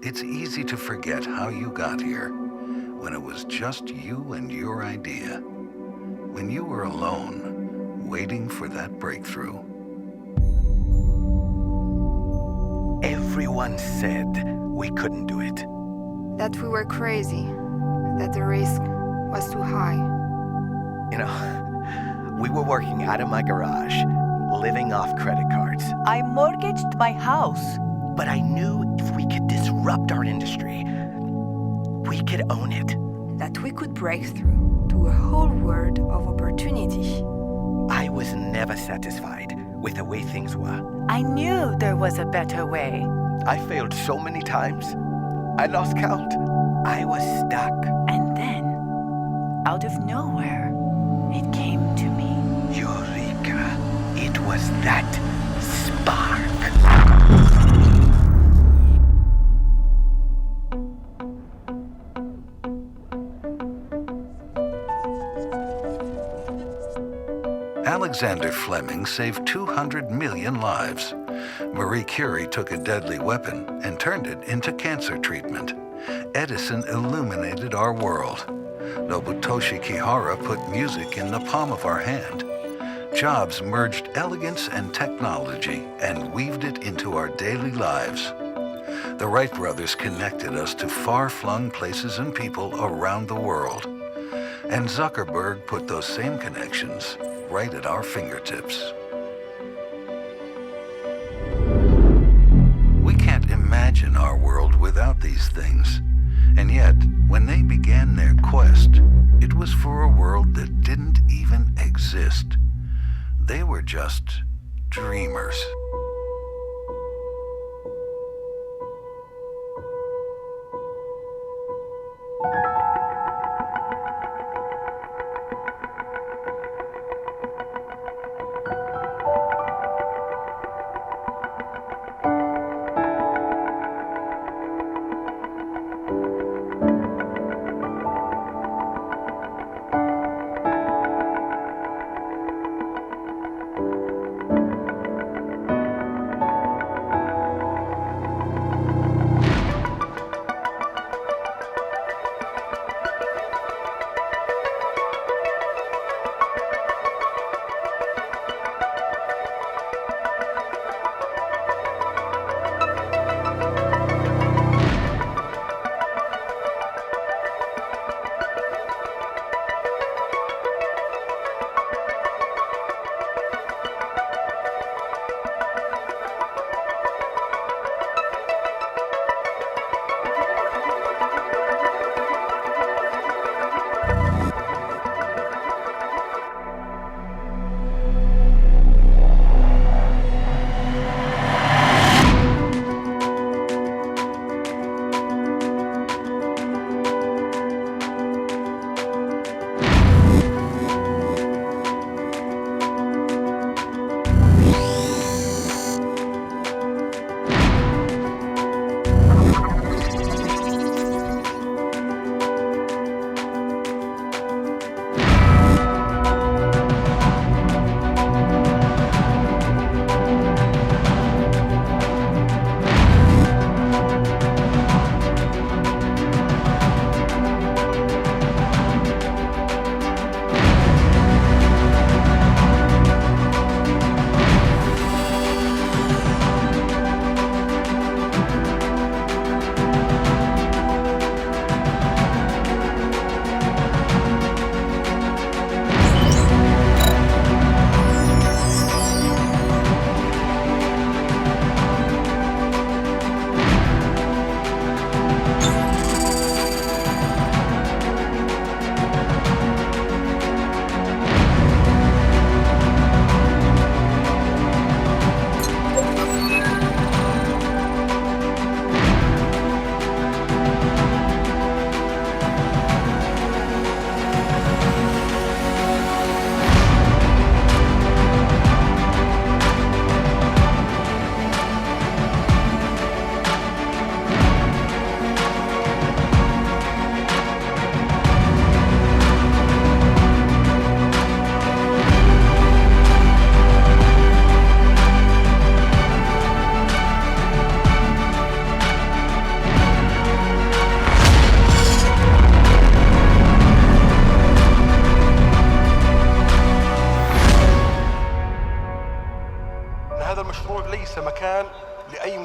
It's easy to forget how you got here, when it was just you and your idea. When you were alone, waiting for that breakthrough. Everyone said we couldn't do it. That we were crazy, that the risk was too high. You know, we were working out of my garage, living off credit cards. I mortgaged my house. But I knew if we could disrupt our industry, we could own it. That we could break through to a whole world of opportunity. I was never satisfied with the way things were. I knew there was a better way. I failed so many times. I lost count. I was stuck. And then, out of nowhere, it came to me. Eureka! It was that spark. Alexander Fleming saved 200 million lives. Marie Curie took a deadly weapon and turned it into cancer treatment. Edison illuminated our world. Nobutoshi Kihara put music in the palm of our hand. Jobs merged elegance and technology and weaved it into our daily lives. The Wright brothers connected us to far-flung places and people around the world. And Zuckerberg put those same connections right at our fingertips. We can't imagine our world without these things. And yet, when they began their quest, it was for a world that didn't even exist. They were just dreamers.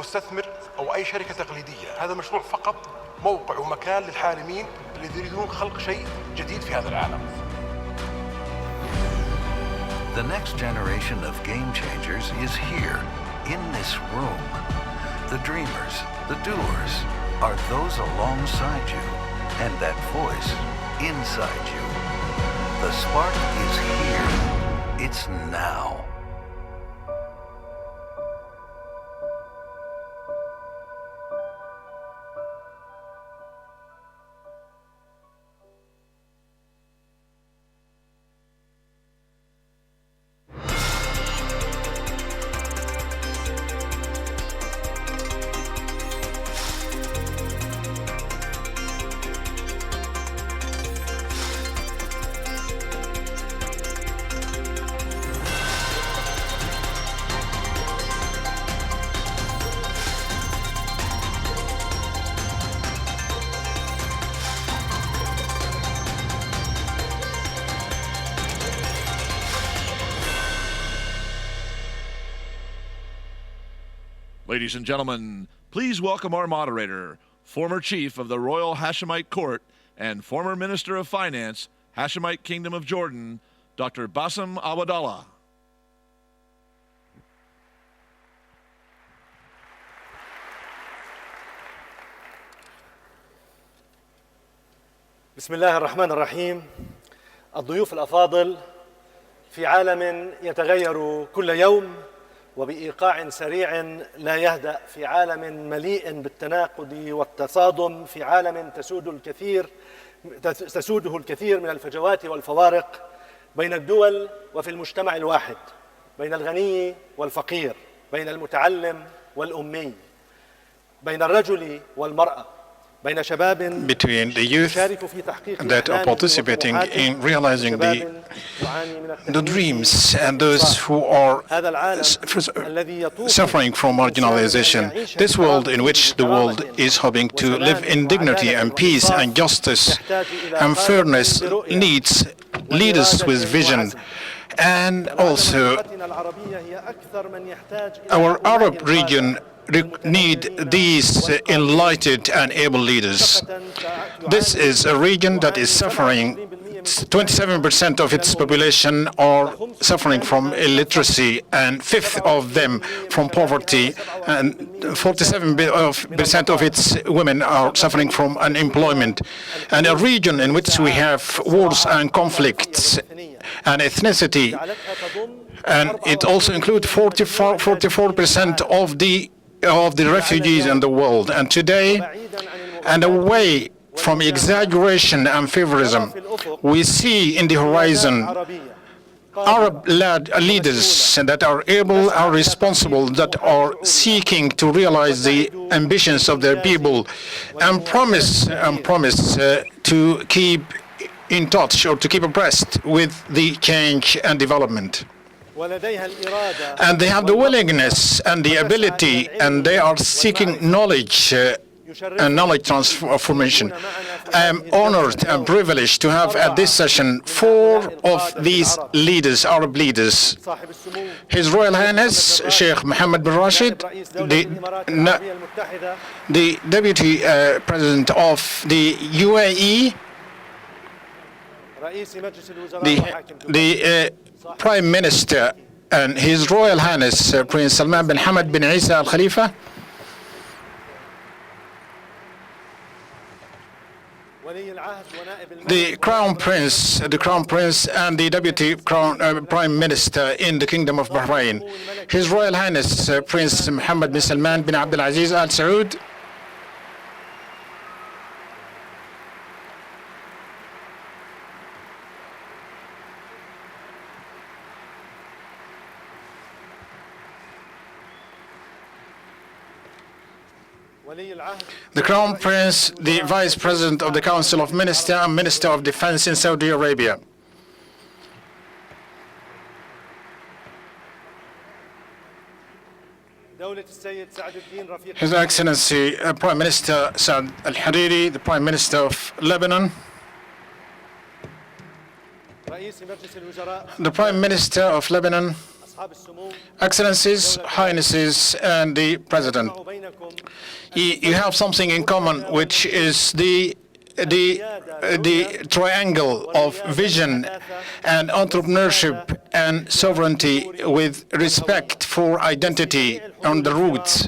مستثمر أو أي شركة تقليدية. هذا مشروع فقط موقع ومكان للحالمين اللي يريدون خلق شيء جديد في هذا العالم. The next generation of game changers is here, in this room. The dreamers, the doers, are those alongside you, and that voice inside you. The spark is here. It's now. Ladies and gentlemen, please welcome our moderator, former chief of the Royal Hashemite Court and former Minister of Finance, Hashemite Kingdom of Jordan, Dr. Bassem Awadallah. بسم الله الرحمن الرحيم. الضيوف الأفاضل، في عالم يتغير كل يوم وبإيقاع سريع لا يهدأ، في عالم مليء بالتناقض والتصادم، في عالم تسوده الكثير من الفجوات والفوارق بين الدول وفي المجتمع الواحد، بين الغني والفقير، بين المتعلم والأمي، بين الرجل والمرأة، بين شباب between the youth يشارك في تحقيق that are participating in realizing the dreams and those who are suffering from marginalization. This world in which the world is hoping to live in dignity and peace and justice and fairness needs leaders with vision. And also our Arab region need these enlightened and able leaders. This is a region that is suffering. 27% of its population are suffering from illiteracy, and fifth of them from poverty, and 47% of its women are suffering from unemployment. And a region in which we have wars and conflicts and ethnicity, and it also includes 44% of the refugees in the world. And today, and away from exaggeration and favorism, we see in the horizon Arab-led leaders that are able, are responsible, that are seeking to realize the ambitions of their people, and promise to keep in touch or to keep abreast with the change and development. And they have the willingness and the ability, and they are seeking knowledge and knowledge transformation. I am honored and privileged to have at this session 4 of these leaders, Arab leaders. His Royal Highness Sheikh Mohammed bin Rashid, the Deputy President of the UAE, the Prime Minister, and His Royal Highness Prince Salman bin Hamad bin Isa Al Khalifa, the Crown Prince, and the Deputy Prime Minister in the Kingdom of Bahrain, His Royal Highness Prince Mohammed bin Salman bin Abdul Aziz Al Saud, the Crown Prince, the Vice President of the Council of Ministers and Minister of Defense in Saudi Arabia. His Excellency Prime Minister Saad Al-Hariri, the Prime Minister of Lebanon. The Prime Minister of Lebanon, Excellencies, Highnesses, and the President, you have something in common, which is the triangle of vision and entrepreneurship and sovereignty with respect for identity and the roots.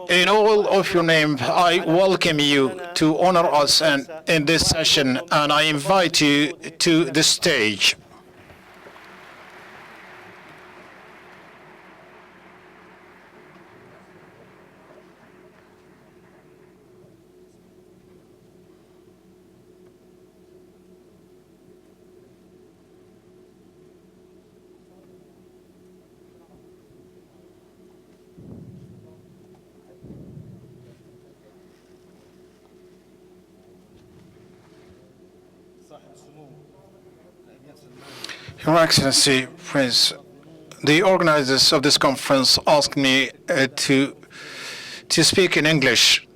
In all of your name, I welcome you to honor us in this session, and I invite you to the stage. Your Excellency, Prince, the organizers of this conference asked me to speak in English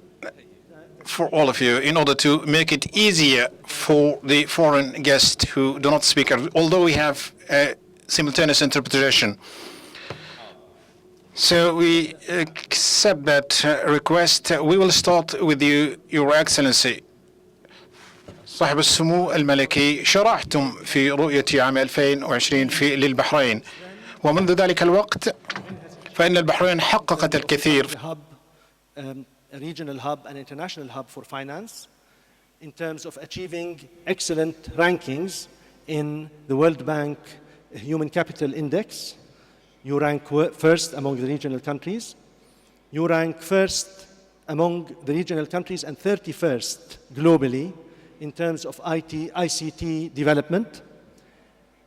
for all of you in order to make it easier for the foreign guests who do not speak, although we have simultaneous interpretation. So we accept that request. We will start with you, Your Excellency. صاحب السمو الملكي، شرحتم في رؤية عام 2020 للبحرين، ومنذ ذلك الوقت فإن البحرين حققت الكثير. A regional hub and international hub for finance in terms of achieving excellent rankings in the World Bank Human Capital Index. You rank first among the regional countries. You rank first among the regional countries and 31st globally in terms of ICT development.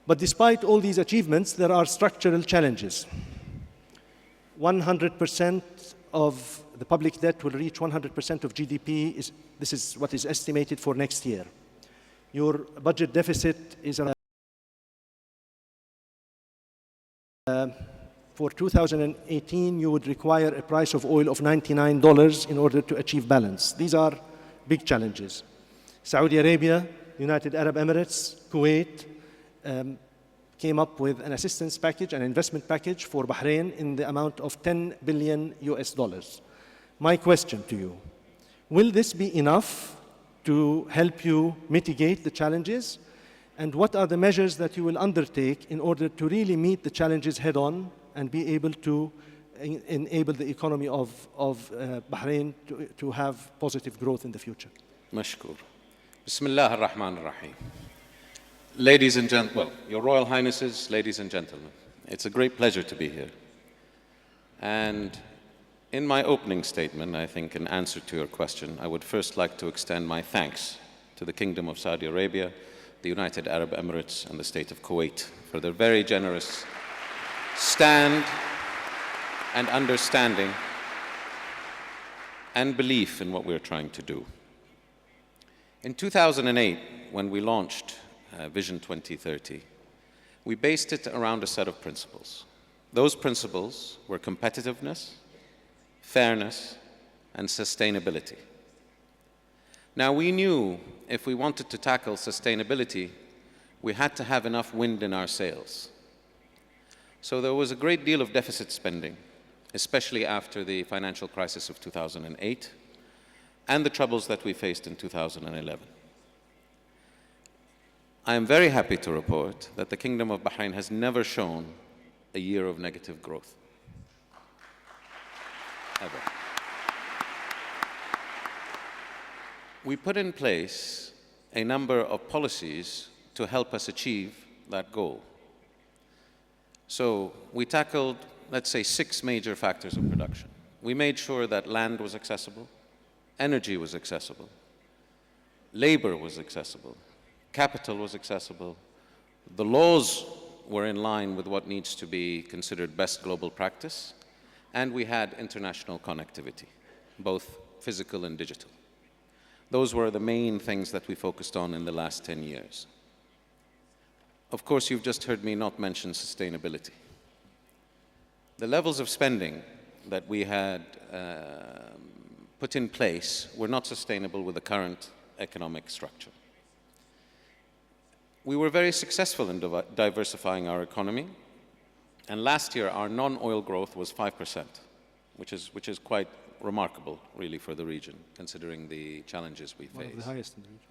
But despite all these achievements, there are structural challenges. 100% of the public debt will reach 100% of GDP. This is what is estimated for next year. Your budget deficit is for 2018, you would require a price of oil of $99 in order to achieve balance. These are big challenges. Saudi Arabia, United Arab Emirates, Kuwait came up with an assistance package, an investment package for Bahrain in the amount of $10 billion US. My question to you, will this be enough to help you mitigate the challenges? And what are the measures that you will undertake in order to really meet the challenges head on and be able to enable the economy of Bahrain to have positive growth in the future? مشكور. بسم الله الرحمن الرحيم. Ladies and gentlemen, Your Royal Highnesses, ladies and gentlemen, it's a great pleasure to be here. And in my opening statement, I think in answer to your question, I would first like to extend my thanks to the Kingdom of Saudi Arabia, the United Arab Emirates, and the State of Kuwait for their very generous stand and understanding and belief in what we're trying to do. In 2008, when we launched Vision 2030, we based it around a set of principles. Those principles were competitiveness, fairness, and sustainability. Now, we knew if we wanted to tackle sustainability, we had to have enough wind in our sails. So there was a great deal of deficit spending, especially after the financial crisis of 2008 and the troubles that we faced in 2011. I am very happy to report that the Kingdom of Bahrain has never shown a year of negative growth. Ever. We put in place a number of policies to help us achieve that goal. So we tackled, let's say, 6 major factors of production. We made sure that land was accessible, energy was accessible, labor was accessible, capital was accessible, the laws were in line with what needs to be considered best global practice, and we had international connectivity, both physical and digital. Those were the main things that we focused on in the last 10 years. Of course, you've just heard me not mention sustainability. The levels of spending that we had put in place were not sustainable with the current economic structure. We were very successful in diversifying our economy, And last year, our non-oil growth was 5%, which is quite remarkable, really, for the region, considering the challenges we face. The highest in the region.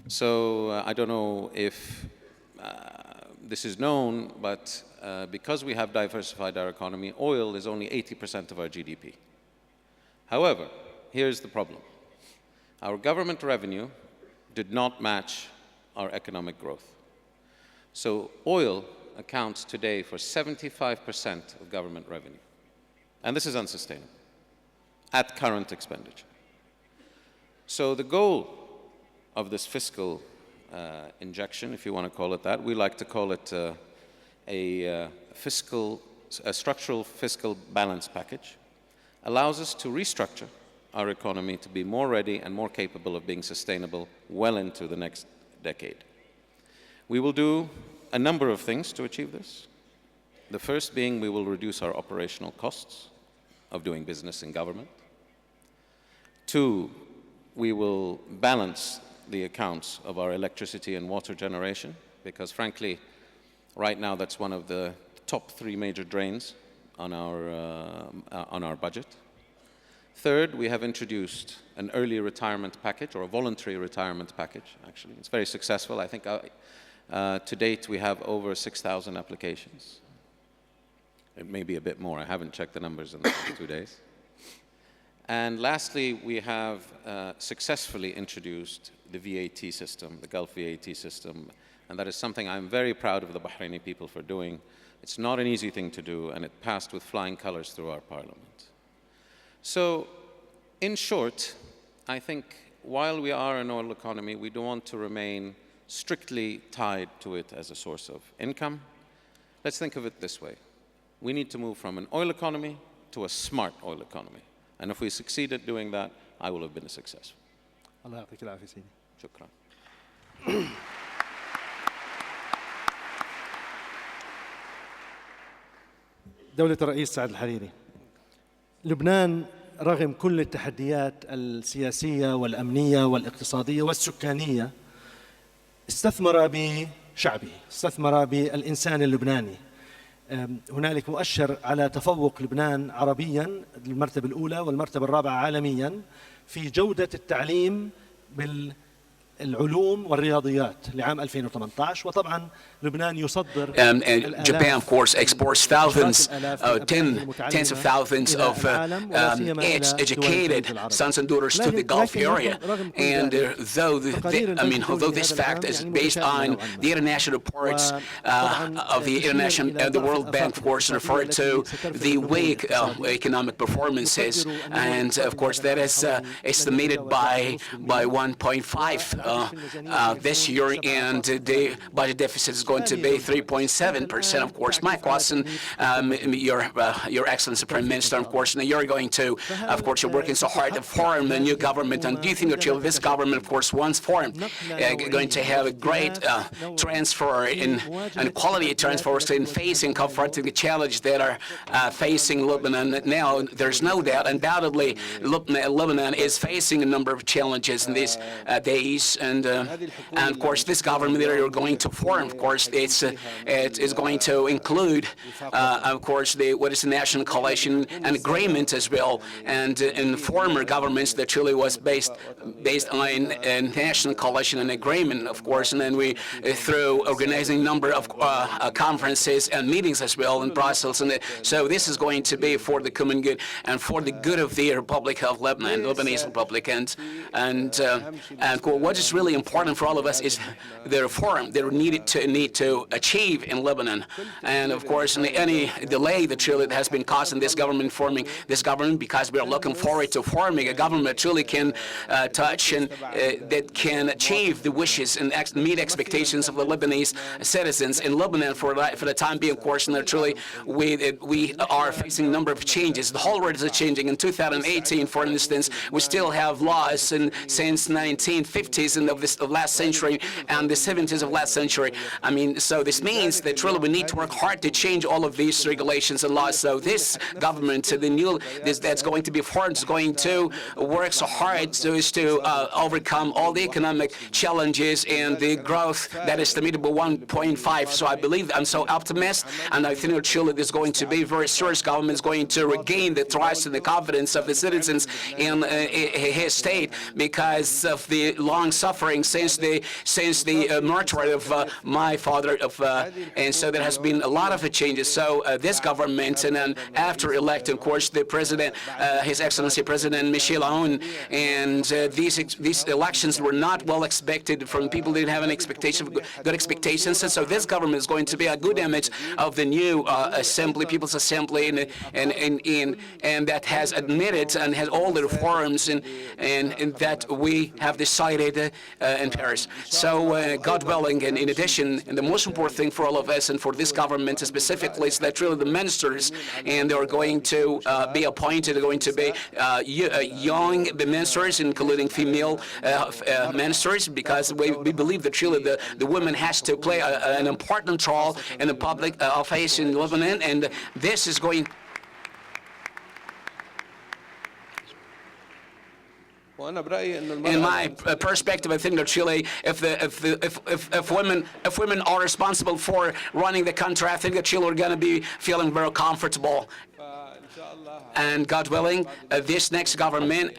So I don't know if this is known, but because we have diversified our economy, oil is only 80% of our GDP. However, here's the problem. Our government revenue did not match our economic growth. So oil accounts today for 75% of government revenue. And this is unsustainable at current expenditure. So the goal of this fiscal injection, if you want to call it that, we like to call it a structural fiscal balance package, allows us to restructure our economy to be more ready and more capable of being sustainable well into the next decade. We will do a number of things to achieve this. The first being we will reduce our operational costs of doing business in government. 2, we will balance the accounts of our electricity and water generation, because frankly, right now that's one of the top 3 major drains on our budget. 3rd, we have introduced an early retirement package, or a voluntary retirement package, actually. It's very successful. I think to date we have over 6,000 applications. It may be a bit more. I haven't checked the numbers in the last 2 days. And lastly, we have successfully introduced the VAT system, the Gulf VAT system, and that is something I'm very proud of the Bahraini people for doing. It's not an easy thing to do, and it passed with flying colors through our parliament. So, in short, I think while we are an oil economy, we don't want to remain strictly tied to it as a source of income. Let's think of it this way. We need to move from an oil economy to a smart oil economy. And if we succeed at doing that, I will have been a success. الله يعطيك العافية سيدي. شكرا. دولة الرئيس سعد الحريري، لبنان رغم كل التحديات السياسية والأمنية والاقتصادية والسكانية استثمر بشعبه، استثمر بالإنسان اللبناني. هنالك مؤشر على تفوق لبنان عربياً المرتبة الأولى والمرتبة الرابعة عالمياً في جودة التعليم بالعلوم والرياضيات لعام 2018. وطبعاً لبنان يصدر and Japan, of course, exports thousands, tens of thousands of educated sons and daughters to the Gulf area. And although this fact is based on the international reports of the World Bank, of course, refer to the weak economic performances, and of course that is estimated by 1.5 this year, and the budget deficit is going to be 3.7%. Of course, my question, Your Excellency Prime Minister, of course, and you're going to, of course, you're working so hard to form a new government, and do you think that this government, of course, once formed, going to have a great transfer and quality transfers in facing, confronting the challenges that are facing Lebanon now? There's no doubt, undoubtedly, Lebanon is facing a number of challenges in these days, and of course, this government that you're going to form, of course, it is going to include, of course, what is the National Coalition and Agreement as well, and in former governments that truly was based on a National Coalition and Agreement, of course, and then we through organizing a number of conferences and meetings as well in Brussels, and so this is going to be for the common good and for the good of the Republic of Lebanon, Lebanese Republic, and what is really important for all of us is the reform that we need to achieve in Lebanon, and of course any delay that truly has been caused in this government forming this government, because we are looking forward to forming a government that truly can touch and that can achieve the wishes and meet expectations of the Lebanese citizens in Lebanon for the time being, of course, and truly we are facing a number of changes. The whole world is changing. In 2018, for instance, we still have laws since 1950s 60s and of last century and the 70s of last century. I mean, so this means that really we need to work hard to change all of these regulations and laws. So this government, that's going to be formed, is going to work so hard to overcome all the economic challenges and the growth that is estimated by 1.5. So I believe, I'm so optimistic, and I think that Chile is going to be very serious. Government is going to regain the trust and the confidence of the citizens in his state because of the long suffering since the mortuary of my father. And so there has been a lot of changes. So this government, and then after electing, of course, the president, His Excellency President Michel Aoun, and these elections were not well expected from people who didn't have an expectation, good expectations. And so this government is going to be a good image of the new assembly, People's Assembly, and that has admitted and has all the reforms and that we have decided in Paris. So God willing, and in addition, and the most important thing for all of us and for this government specifically is that really the ministers, and they are going to be appointed, they're going to be young ministers, including female ministers, because we believe that really the women has to play an important role in the public office in Lebanon, and this is going. In my perspective, I think that Chile, if women are responsible for running the country, I think that Chile are going to be feeling very comfortable. And God willing, this next government,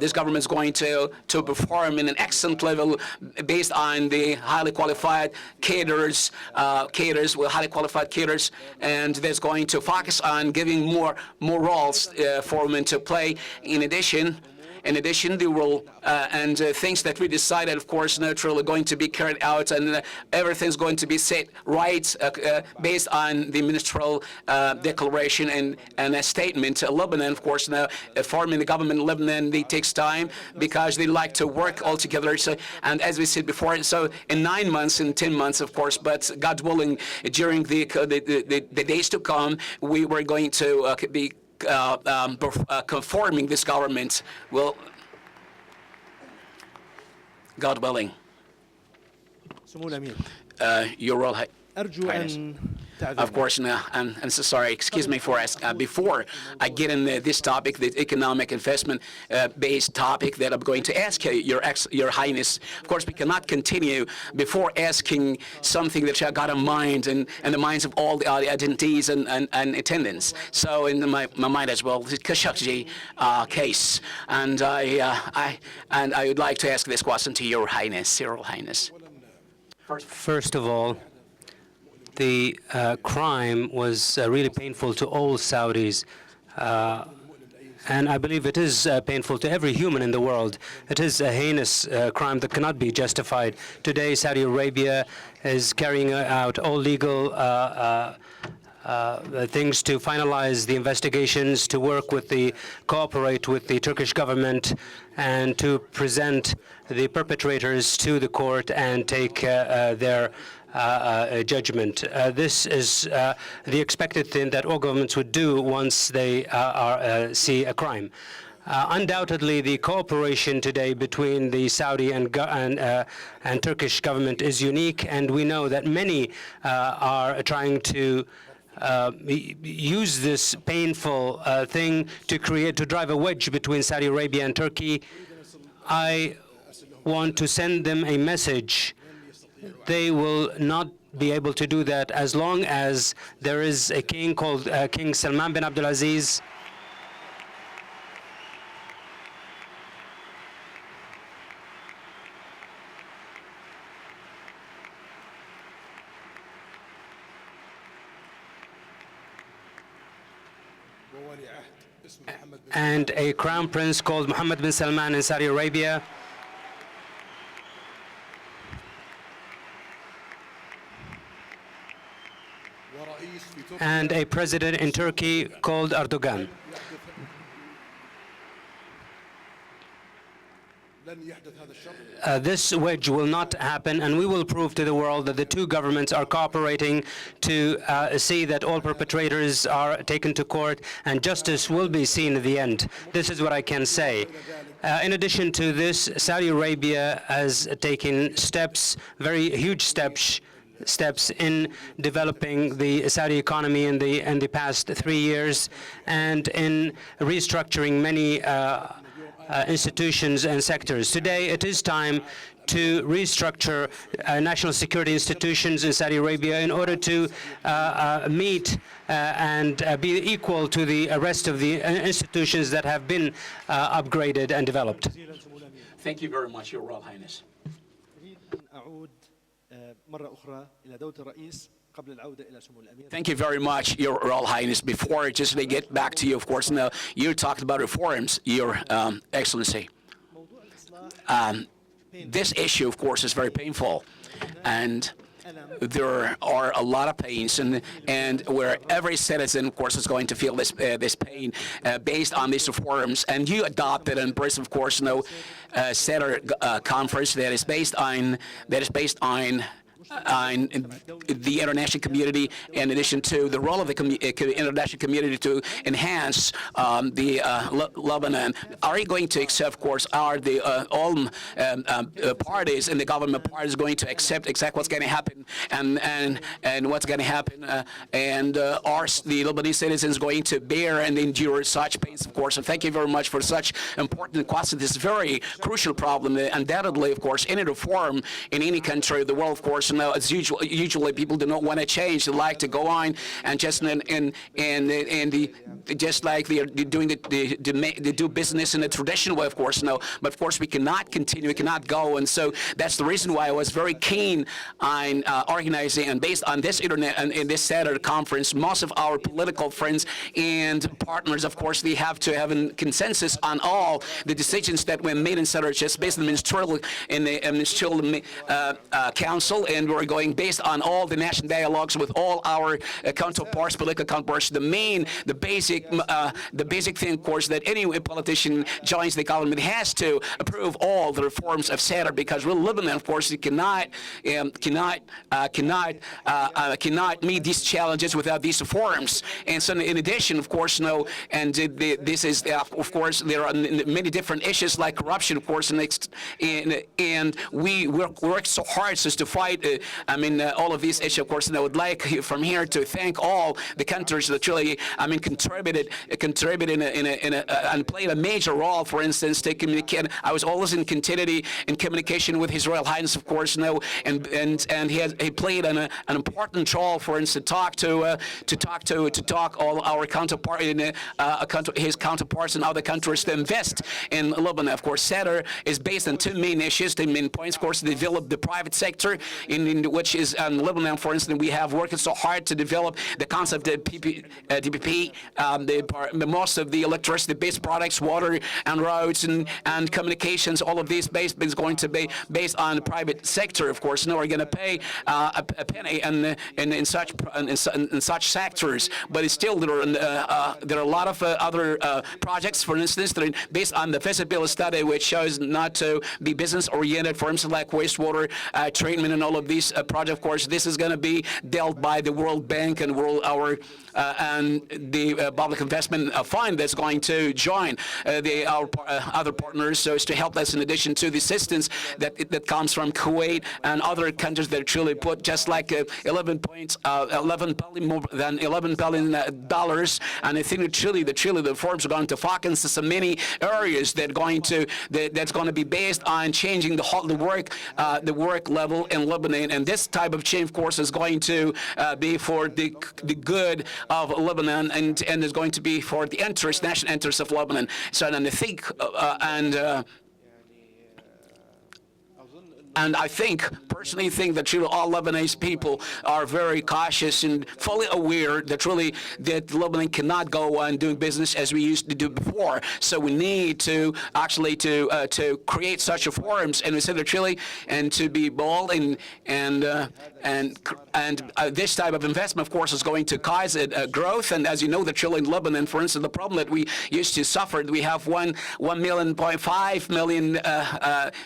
is going to perform in an excellent level based on the highly qualified cadres with highly qualified cadres, and there's going to focus on giving more roles for women to play. In addition, they will, and things that we decided, of course, naturally going to be carried out, and everything's going to be set right based on the ministerial declaration and a statement. Lebanon, of course, now forming the government in Lebanon, it takes time because they like to work all together. So, and as we said before, so in 9 months, in 10 months, of course, but God willing, during the days to come, we were going to be conforming this government will, God willing. Your Royal Highness. Of course, and so sorry, excuse me for asking. Before I get in this topic, the economic investment-based topic that I'm going to ask Your Highness, of course, we cannot continue before asking something that I got in mind and the minds of all the attendees and attendants. So in my mind as well, the Khashoggi case, and I would like to ask this question to Your Highness, Your Highness. First of all, the crime was really painful to all Saudis, and I believe it is painful to every human in the world. It is a heinous crime that cannot be justified. Today, Saudi Arabia is carrying out all legal things to finalize the investigations, to cooperate with the Turkish government, and to present the perpetrators to the court and take their judgment. This is the expected thing that all governments would do once they see a crime. Undoubtedly, the cooperation today between the Saudi and Turkish government is unique, and we know that many are trying to use this painful thing to drive a wedge between Saudi Arabia and Turkey. I want to send them a message. They will not be able to do that as long as there is a king called King Salman bin Abdulaziz. And a crown prince called Mohammed bin Salman in Saudi Arabia. And a president in Turkey called Erdogan. This wedge will not happen, and we will prove to the world that the two governments are cooperating to see that all perpetrators are taken to court and justice will be seen at the end. This is what I can say. In addition to this, Saudi Arabia has taken steps, very huge steps in developing the Saudi economy in the past 3 years and in restructuring many institutions and sectors. Today, it is time to restructure national security institutions in Saudi Arabia in order to meet and be equal to the rest of the institutions that have been upgraded and developed. Thank you very much, Your Royal Highness. Thank you very much, Your Royal Highness. Before just to get back to you, of course, now you talked about reforms, Your Excellency. This issue, of course, is very painful, and there are a lot of pains, and where every citizen, of course, is going to feel this pain based on these reforms. And you adopted, and of course, Center conference that is based on the international community, in addition to the role of the international community to enhance Lebanon. Are you going to accept, of course, are the all parties and the government parties going to accept exactly what's going to happen and what's going to happen? And are the Lebanese citizens going to bear and endure such pains, of course? And thank you very much for such important question. This very crucial problem. Undoubtedly, of course, any reform in any country of the world, of course, as usually people do not want to change. They like to go on and just just like they're doing they do business in a traditional way, of course. But of course we cannot continue. We cannot go. And so that's the reason why I was very keen on organizing, and based on this internet and in this Saturday conference, most of our political friends and partners, of course, they have to have a consensus on all the decisions that were made in Saturday, just based on the ministerial council. And we're going based on all the national dialogues with all our counterparts, political counterparts. The basic thing, of course, that any politician joins the government has to approve all the reforms of Sadr, because we're Lebanon, of course, you cannot meet these challenges without these reforms. And so, in addition, of course, this is, of course, there are many different issues like corruption, of course, and we work so hard just to fight all of these issues, of course. And I would like from here to thank all the countries that really, contributed and played a major role. For instance, to communicate. I was always in communication with His Royal Highness, of course, and he played an important role. For instance, to talk all our his counterparts in other countries to invest in Lebanon. Of course, Sadr is based on two main issues, two main points. Of course, to develop the private sector, in which is Lebanon, for instance, we have worked so hard to develop the concept of DPP, most of the electricity-based products, water and roads and communications, all of these is going to be based on the private sector, of course. We're going to pay a penny in such sectors, but it's still there are a lot of other projects, for instance, that are based on the feasibility study, which shows not to be business-oriented, for instance, like wastewater treatment and all of these projects. Of course, this is going to be dealt by the World Bank and the Public Investment Fund that's going to join our other partners, so as to help us in addition to the assistance that comes from Kuwait and other countries that truly put just like 11 billion, more than $11 billion. And I think that truly the reforms are going to focus on so many areas that's going to be based on changing the work level in Lebanon. And this type of change, of course, is going to be for the good of Lebanon, and is going to be for the national interests of Lebanon. So, and I think, and I personally think that really all Lebanese people are very cautious and fully aware that Lebanon cannot go on doing business as we used to do before. So we need to actually to create such reforms, and we said that and to be bold and this type of investment, of course, is going to cause growth. And as you know, that in Lebanon, for instance, the problem that we used to suffer, we have 1.5 million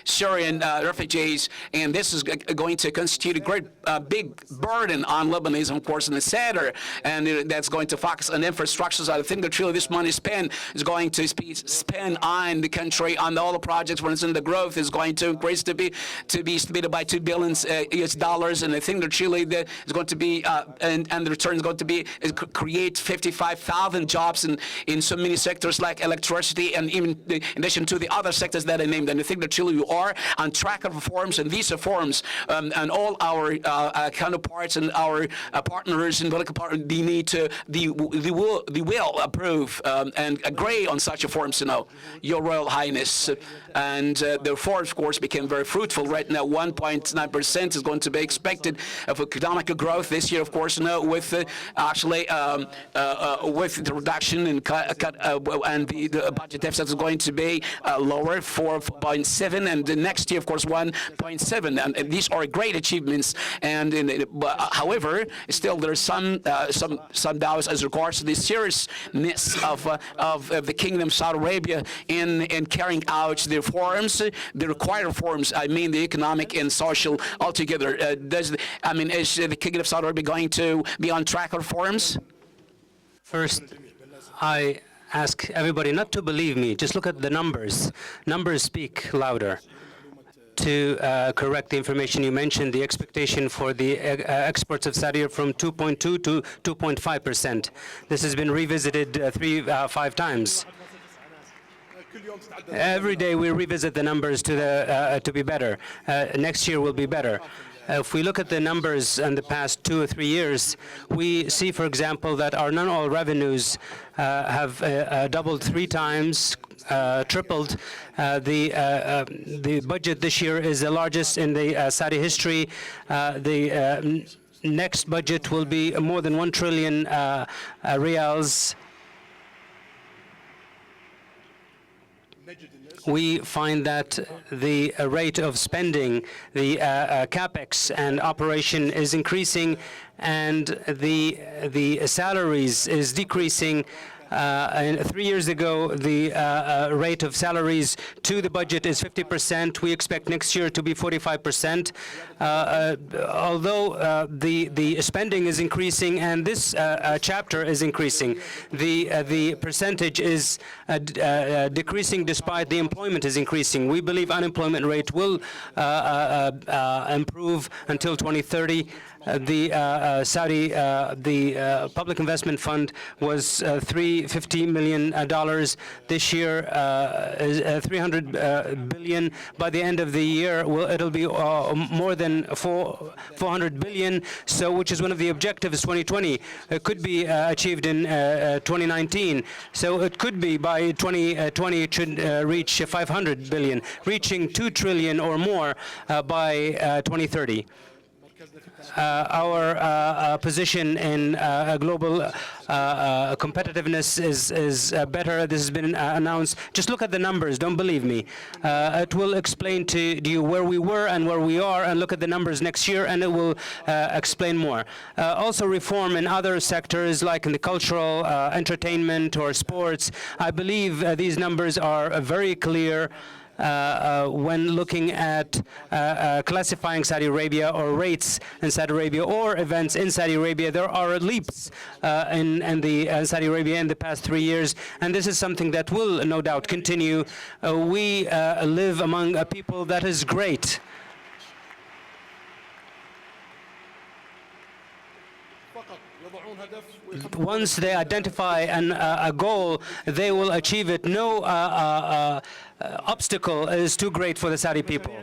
Syrian refugees countries, and this is going to constitute a great big burden on Lebanese, of course, in the center, and that's going to focus on infrastructures. I think that really this money spent is going to be spent on the country, on all the projects. For instance, the growth is going to increase to be estimated by $2 billion US dollars, and I think that Chile is going to be and the return is going to be create 55,000 jobs in so many sectors like electricity, and even in addition to the other sectors that I named. And I think that Chile, you are on track of reforms and these reforms, and all our counterparts and our partners in political partners, they will approve and agree on such reforms, Your Royal Highness. And the reforms, of course, became very fruitful. Right now, 1.9% is going to be expected of economic growth this year, of course, with actually with the reduction in and the budget deficit is going to be lower, 4.7, and the next year, of course, 1.7. And these are great achievements. And however, still there are some doubts as regards to the seriousness of the Kingdom of Saudi Arabia in carrying out the reforms, the required reforms. I mean, the economic and social altogether. Is the Kingdom of Saudi Arabia going to be on track of reforms? First, I ask everybody not to believe me. Just look at the numbers. Numbers speak louder. To correct the information you mentioned, the expectation for the exports of Saudi from 2.2 to 2.5%. This has been revisited 5 times. Every day we revisit the numbers to be better. Next year will be better. If we look at the numbers in the past 2 or 3 years, we see, for example, that our non-oil revenues have doubled 3 times, tripled. The budget this year is the largest in the Saudi history. The next budget will be more than 1 trillion riyals. We find that the rate of spending, the capex and operation is increasing, and the salaries is decreasing. 3 years ago, the rate of salaries to the budget is 50%. We expect next year to be 45%. Although the spending is increasing and this chapter is increasing, the percentage is decreasing despite the employment is increasing. We believe unemployment rate will improve until 2030. The Saudi Public Investment Fund was $350 million. This year is $300 billion. By the end of the year, it'll be more than $400 billion. So, which is one of the objectives 2020. It could be achieved in 2019. So it could be by 2020 it should reach $500 billion, reaching $2 trillion or more by 2030. Our position in global competitiveness is better. This has been announced. Just look at the numbers. Don't believe me. It will explain to you where we were and where we are, and look at the numbers next year, and it will explain more. Also, reform in other sectors like in the cultural, entertainment, or sports. I believe these numbers are very clear. When looking at classifying Saudi Arabia or rates in Saudi Arabia or events in Saudi Arabia, there are leaps in Saudi Arabia in the past 3 years, and this is something that will no doubt continue. We live among a people that is great. Once they identify a goal, they will achieve it. No obstacle is too great for the Saudi people.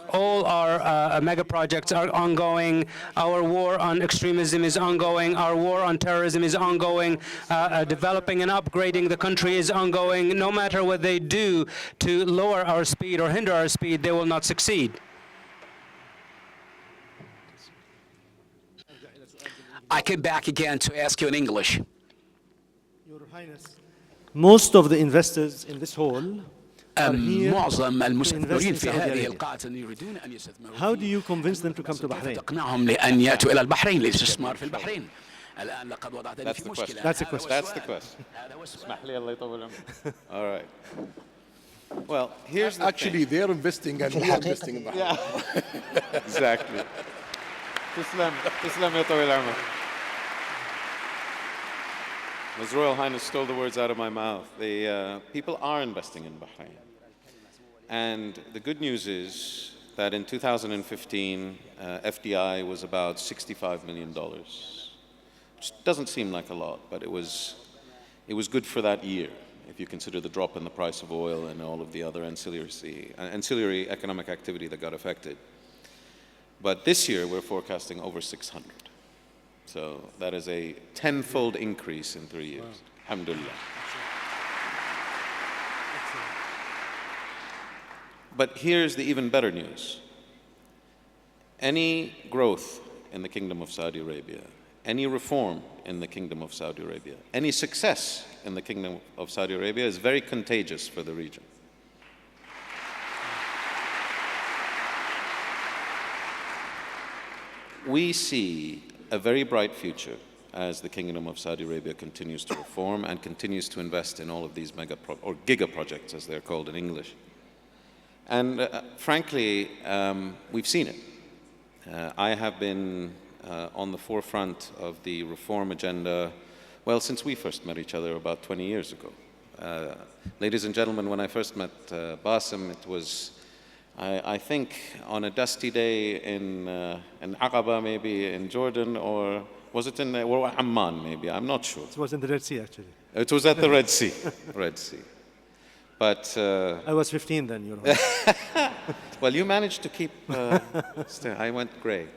All our mega projects are ongoing. Our war on extremism is ongoing. Our war on terrorism is ongoing. Developing and upgrading the country is ongoing. No matter what they do to lower our speed or hinder our speed, they will not succeed. I came back again to ask you in English. Your Highness, most of the investors in this hall are here معظم to المستثمرين invest في in Saudi هذه Arabia. القاعة يريدون أن يستثمروا. How do you convince them to come to Bahrain? تقنعهم لأن يأتوا إلى البحرين للاستثمار في البحرين. الآن لقد وضعتني في مشكلة. That's the question. That's the question. اسمح لي الله يطول عمرك. All right. Well, here's the Actually, they're investing and we are investing in Bahrain. thing. Exactly. تسلم يا طويل العمر. His Royal Highness stole the words out of my mouth. The people are investing in Bahrain. And the good news is that in 2015, FDI was about $65 million, which doesn't seem like a lot, but it was good for that year, if you consider the drop in the price of oil and all of the other ancillary economic activity that got affected. But this year, we're forecasting over 600. So that is a 10-fold increase in 3 years. Alhamdulillah. But here's the even better news. Any growth in the Kingdom of Saudi Arabia, any reform in the Kingdom of Saudi Arabia, any success in the Kingdom of Saudi Arabia is very contagious for the region. We see a very bright future as the Kingdom of Saudi Arabia continues to reform and continues to invest in all of these giga projects, as they're called in English. And frankly, we've seen it. I have been on the forefront of the reform agenda, well, since we first met each other about 20 years ago. Ladies and gentlemen, when I first met Bassem, it was, I think, on a dusty day in Aqaba, maybe in Jordan, or was it in Amman, maybe? I'm not sure. It was in the Red Sea, actually. It was at the Red Sea. Red Sea. But I was 15 then, you know. well, you managed to keep. I went gray,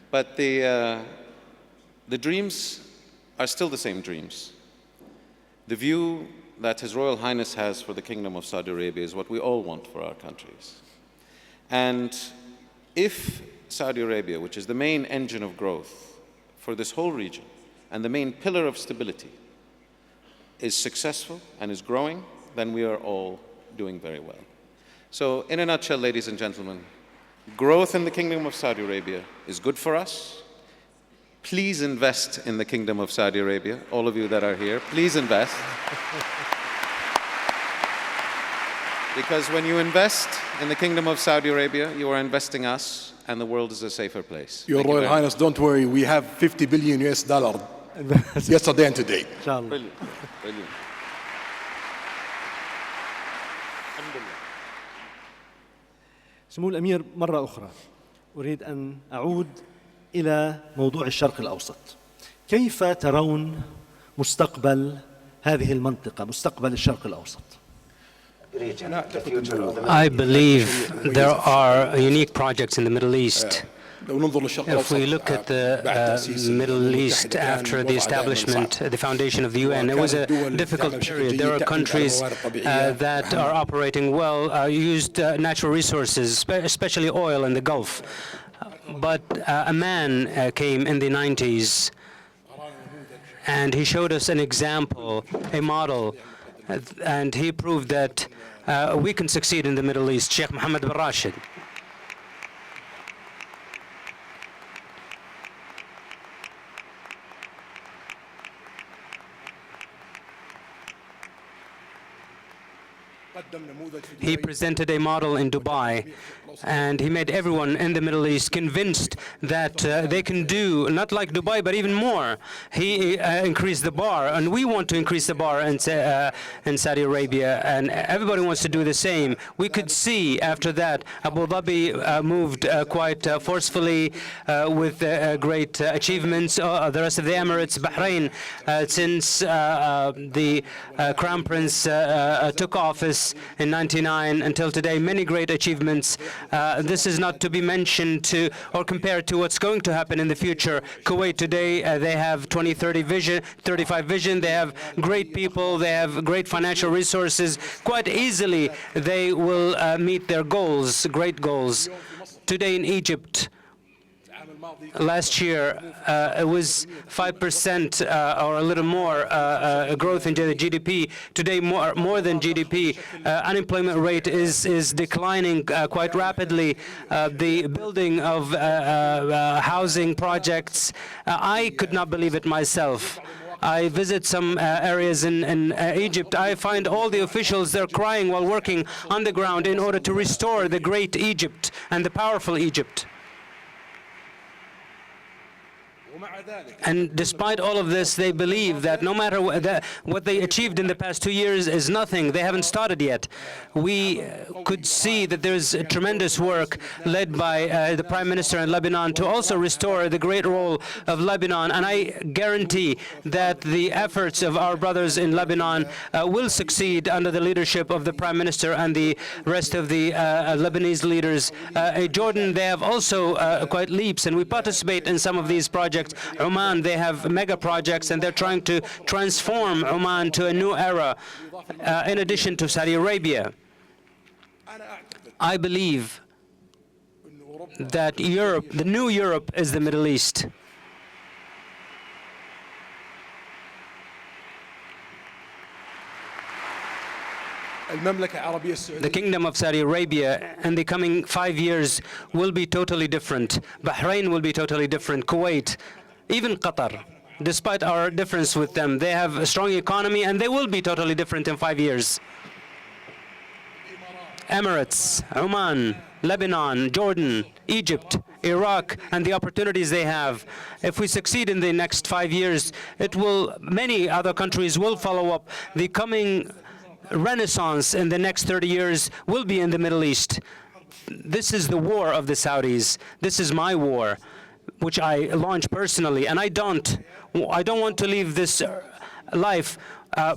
but the dreams are still the same dreams. The view that His Royal Highness has for the Kingdom of Saudi Arabia is what we all want for our countries. And if Saudi Arabia, which is the main engine of growth for this whole region and the main pillar of stability, is successful and is growing, then we are all doing very well. So in a nutshell, ladies and gentlemen, growth in the Kingdom of Saudi Arabia is good for us. Please invest in the Kingdom of Saudi Arabia. All of you that are here, please invest. Because when you invest in the Kingdom of Saudi Arabia, you are investing us, and the world is a safer place. Your Royal Highness, don't worry, we have $50 billion yesterday and today. Inshallah. Brilliant. Brilliant. سمو الأمير مرة أخرى أريد أن أعود إلى موضوع الشرق الأوسط. كيف ترون مستقبل هذه المنطقة، مستقبل الشرق الأوسط؟ I believe there are unique projects in the Middle East. If we look at the Middle East after the establishment, the foundation of the UN, it was a difficult period. There are countries that are operating well, used natural resources, especially oil in the Gulf. But a man came in the 90s, and he showed us an example, a model, and he proved that we can succeed in the Middle East, Sheikh Mohammed bin Rashid. He presented a model in Dubai, and he made everyone in the Middle East convinced that they can do, not like Dubai, but even more. He increased the bar, and we want to increase the bar in Saudi Arabia, and everybody wants to do the same. We could see after that Abu Dhabi moved quite forcefully with great achievements. The rest of the Emirates, Bahrain, since the Crown Prince took office in 99 until today, many great achievements. This is not to be mentioned to or compared to what's going to happen in the future. Kuwait today, they have 2030 vision, 35 vision. They have great people. They have great financial resources. Quite easily, they will meet their goals, great goals. Today in Egypt, last year, it was 5% or a little more growth in the GDP. Today, more than GDP. Unemployment rate is declining quite rapidly. The building of housing projects, I could not believe it myself. I visit some areas in Egypt. I find all the officials, they're crying while working on the ground in order to restore the great Egypt and the powerful Egypt. And despite all of this, they believe that no matter what they achieved in the past 2 years is nothing. They haven't started yet. We could see that there's tremendous work led by the Prime Minister in Lebanon to also restore the great role of Lebanon. And I guarantee that the efforts of our brothers in Lebanon will succeed under the leadership of the Prime Minister and the rest of the Lebanese leaders. Jordan, they have also quite leaps, and we participate in some of these projects. Oman, they have mega projects, and they're trying to transform Oman to a new era, in addition to Saudi Arabia. I believe that Europe, the new Europe, is the Middle East. The Kingdom of Saudi Arabia in the coming 5 years will be totally different. Bahrain will be totally different. Kuwait, even Qatar. Despite our difference with them, they have a strong economy and they will be totally different in 5 years. Emirates, Oman, Lebanon, Jordan, Egypt, Iraq, and the opportunities they have. If we succeed in the next 5 years, many other countries will follow up. The coming renaissance in the next 30 years will be in the Middle East. This is the war of the Saudis. This is my war, which I launched personally, and I don't want to leave this life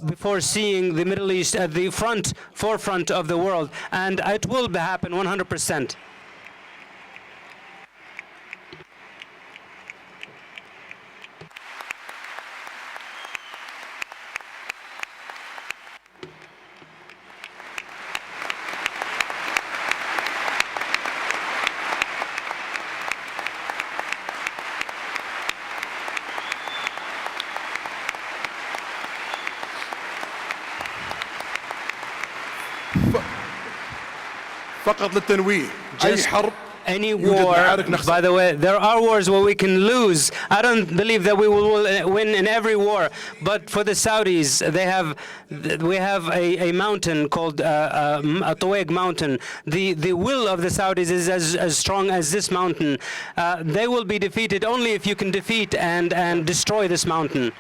before seeing the Middle East at the forefront of the world, and it will happen 100%. فقط للتنويه أي حرب Any war, by the way, there are wars where we can lose. I don't believe that we will win in every war. But for the Saudis, we have a mountain called Tuwaiq Mountain. The will of the Saudis is as strong as this mountain. They will be defeated only if you can defeat and destroy this mountain.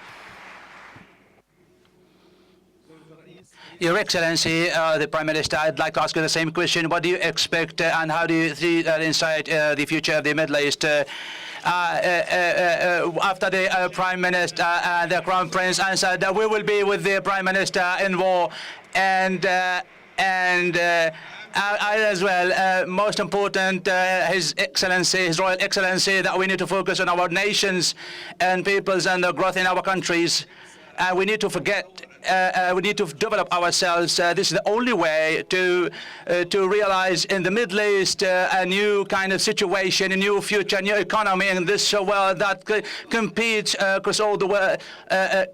Your Excellency, the Prime Minister, I'd like to ask you the same question. What do you expect and how do you see inside the future of the Middle East? After the Prime Minister and the Crown Prince answered that we will be with the Prime Minister in war, and I as well, most important, His Excellency, His Royal Excellency, that we need to focus on our nations and peoples and the growth in our countries. And we need to we need to develop ourselves. This is the only way to realize in the Middle East a new kind of situation, a new future, a new economy in this world that competes across all the world.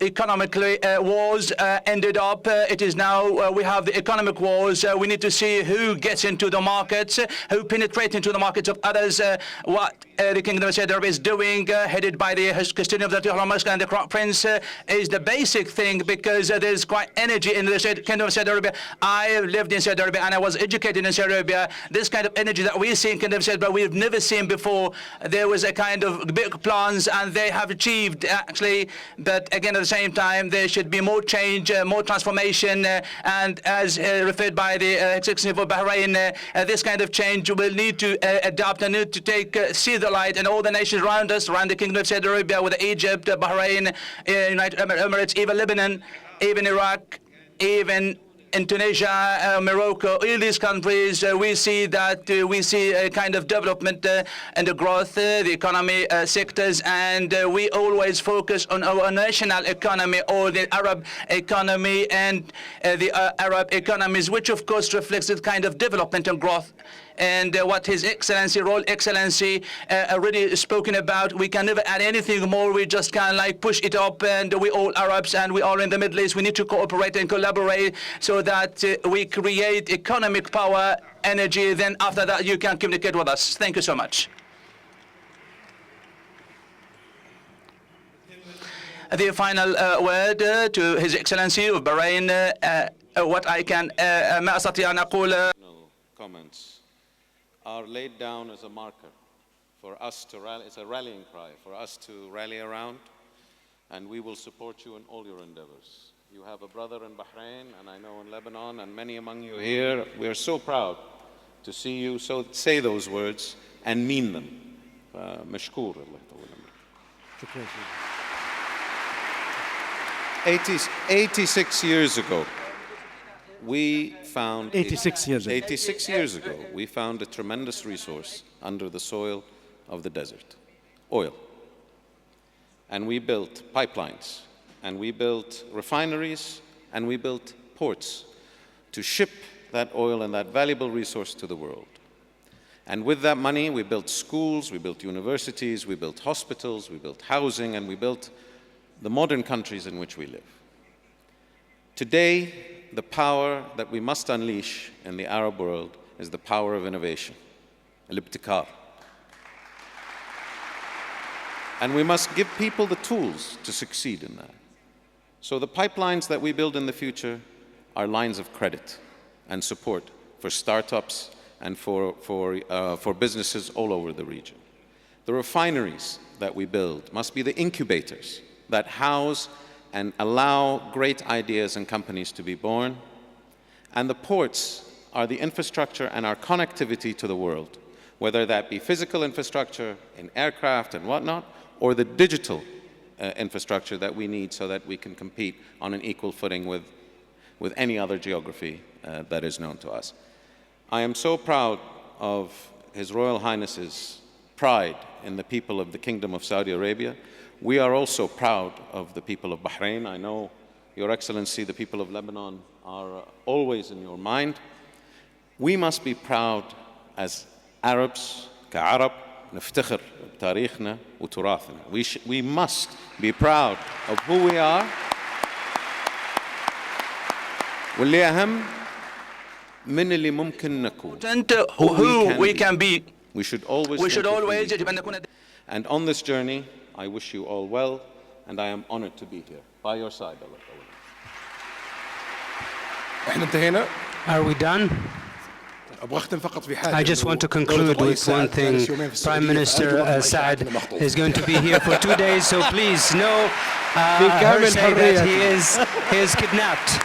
Economically, wars ended up. It is now we have the economic wars. We need to see who gets into the markets, who penetrates into the markets of others. What the Kingdom of Saudi Arabia is doing, headed by the custodian of the Tehran Mosque and the Crown Prince, is the basic thing, because there's quite energy in the Kingdom of Saudi Arabia. I lived in Saudi Arabia and I was educated in Saudi Arabia. This kind of energy that we see in Kingdom of Saudi Arabia, we've never seen before. There was a kind of big plans and they have achieved actually, but again at the same time there should be more change, more transformation, and as referred by the Executive of Bahrain, this kind of change will need to adapt and need to see the light, and all the nations around us, around the Kingdom of Saudi Arabia, with Egypt, Bahrain, United Arab Emirates, even Lebanon, even Iraq, even in Tunisia, Morocco, all these countries, we see that we see a kind of development and the growth, the economy sectors, and we always focus on our national economy or the Arab economy and the Arab economies, which of course reflects this kind of development and growth. And what His Excellency, Royal Excellency, already spoken about, we can never add anything more. We just can like push it up, and we all Arabs and we are in the Middle East. We need to cooperate and collaborate so that we create economic power, energy. Then after that, you can communicate with us. Thank you so much. the final word to His Excellency of Bahrain. What I can ما أستطيع أن أقول comments are laid down as a marker for us to rally. It's a rallying cry for us to rally around, and we will support you in all your endeavors. You have a brother in Bahrain, and I know in Lebanon, and many among you here. We are so proud to see you say those words and mean them. مشكور الله يطول عمرك. 86 years ago, we found 86 years ago, we found a tremendous resource under the soil of the desert, oil. And we built pipelines, and we built refineries, and we built ports to ship that oil and that valuable resource to the world. And with that money, we built schools, we built universities, we built hospitals, we built housing, and we built the modern countries in which we live. Today, the power that we must unleash in the Arab world is the power of innovation, al-ibtikar. And we must give people the tools to succeed in that. So the pipelines that we build in the future are lines of credit and support for startups and for businesses all over the region. The refineries that we build must be the incubators that house and allow great ideas and companies to be born. And the ports are the infrastructure and our connectivity to the world, whether that be physical infrastructure in aircraft and whatnot, or the digital infrastructure that we need so that we can compete on an equal footing with any other geography that is known to us. I am so proud of His Royal Highness's pride in the people of the Kingdom of Saudi Arabia. We are also proud of the people of Bahrain. I know, Your Excellency, the people of Lebanon are always in your mind. We must be proud as Arabs, كعرب, نفتخر بتاريخنا وتراثنا. We must be proud of who we are. واللي أهم من اللي ممكن نكون. Who we can be. We should always. And on this journey, I wish you all well, and I am honored to be here by your side. Are we done? I just want to conclude with one thing. Prime Minister Saad is going to be here for 2 days, so please no her say that he is kidnapped.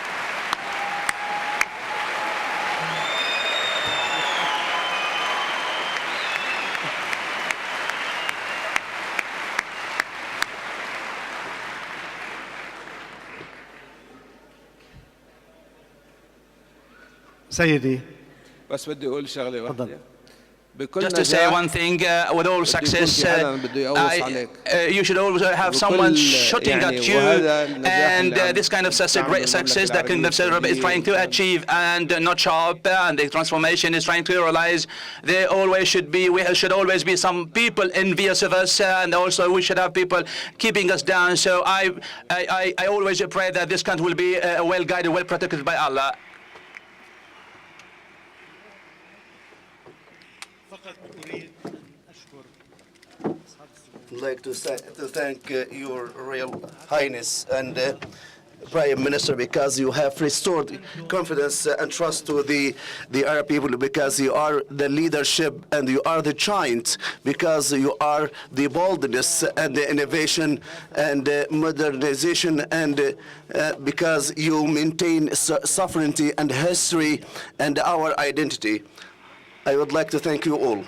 سيدي بس بدي اقول شغله واحده. Just to say one thing, with all success, you should always have someone shooting at you, and this kind of such a great success that Kingdom of Saudi Arabia is trying to achieve, and not sharp, and the transformation is trying to realize. There always should be, we should always be some people envious of us, and also we should have people keeping us down. So I always pray that this country will be well guided, well protected by Allah. I'd like to thank Your Royal Highness and Prime Minister, because you have restored confidence and trust to the Arab people, because you are the leadership and you are the giant, because you are the boldness and the innovation and modernization, and because you maintain sovereignty and history and our identity. I would like to thank you all.